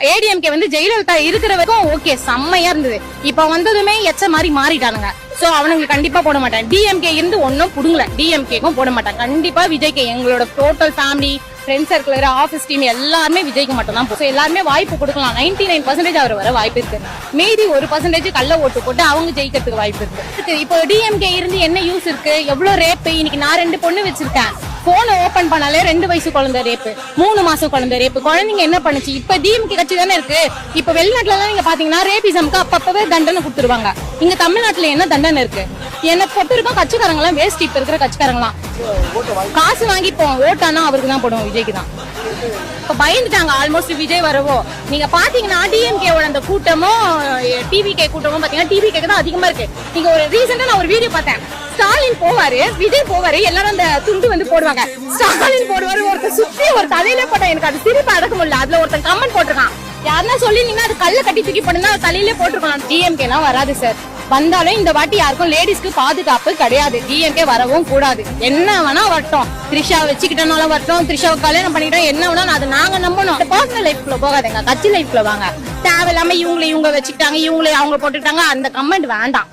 ஏடிஎம்கே வந்து ஜெயலலிதா இருக்கிற வரைக்கும் ஓகே செம்மையா இருந்தது. இப்ப வந்ததுமே எச்ச மாதிரி மாறிட்டானுங்க. சோ அவனுக்கு கண்டிப்பா போட மாட்டேன். டிஎம்கே இருந்து ஒன்னும் புடுங்கல, டிஎம்கேக்கும் போட மாட்டேன். கண்டிப்பா விஜய்க்கு எங்களோட total family friend circle office team எல்லாருமே விஜய்க்கு மட்டும் தான். எல்லாருமே வாய்ப்பு கொடுக்கலாம். 99% அவர் வர வாய்ப்பு இருக்கு. மீதி 1% கள்ள ஓட்டு போட்டு அவங்க ஜெயிக்கிறதுக்கு வாய்ப்பு இருக்கு. இப்போ டிஎம்கே இருந்து என்ன யூஸ் இருக்கு? எவ்வளவு ரேப்? இன்னைக்கு நான் 2 பொண்ணு வச்சிருக்கேன். போனை ஓபன் பண்ணாலே 2 வயசு குழந்தை ரேப்பு, 3 மாசம் குழந்தை ரேப்பு. குழந்தைங்க என்ன பண்ணுச்சு? இப்ப டிஎம்கே கட்சி தானே இருக்கு. இப்ப வெளிநாட்டுல எல்லாம் நீங்க பாத்தீங்கன்னா ரேபிசம்க்கு அப்பப்பவே தண்டனை கொடுத்துருவாங்க. இங்க தமிழ்நாட்டுல என்ன தண்டனை இருக்கு? எனக்கு பொறுத்த இருக்கும் கட்சிக்காரங்க எல்லாம் வேஸ்ட். இப்ப இருக்கிற கட்சிக்காரங்களாம் காசு வாங்கி போவோம், ஓட்டானா அவருக்கு தான் போடுவோம், விஜய்க்கு தான். இப்ப பயந்துட்டாங்க ஆல்மோஸ்ட் விஜய் வரவோ. நீங்க பாத்தீங்கன்னா டிஎம்கேவோட அந்த கூட்டமும் டிவிகே கூட்டமும் பாத்தீங்கன்னா டிவிகே தான் அதிகமா இருக்கு. நீங்க ஒரு ரீசெண்டா நான் ஒரு வீடியோ பார்த்தேன். ஸ்டாலின் போவாரு, விஜய் போவாரு, எல்லாரும் அந்த துண்டு வந்து போடுவாங்க. ஸ்டாலின் போடுவாரு, ஒருத்தர் சுத்தி ஒரு தலையில போட்டா எனக்கு அது சிரிப்பு அடக்க முடியல. அதுல ஒருத்தன் கமெண்ட் போட்டிருக்கான், யாருன்னா சொல்லிருந்தீங்கன்னா அது கல்ல கட்டி தூக்கி போட்டுனா தலையிலே போட்டிருக்கலாம். டிஎம்கே எல்லாம் வராது சார். வந்தாலும் இந்த வாட்டி யாருக்கும் லேடிஸ்க்கு பாதுகாப்பு கிடையாது. டிஎம்கே வரவும் கூடாது. என்ன வேணா வரட்டும், த்ரிஷா வச்சுக்கிட்டனாலும் வரட்டும், த்ரிஷாவை கல்யாணம் பண்ணிக்கிட்டோம், என்ன வேணா அது நாங்க நம்பணும். பர்சனல் லைஃப்ல போகாதுங்க, கட்சி லைஃப்ல வாங்க. தேவையில்லாம இவங்க வச்சுக்கிட்டாங்க, இவங்களே அவங்க போட்டுட்டாங்க, அந்த கமெண்ட் வேண்டாம்.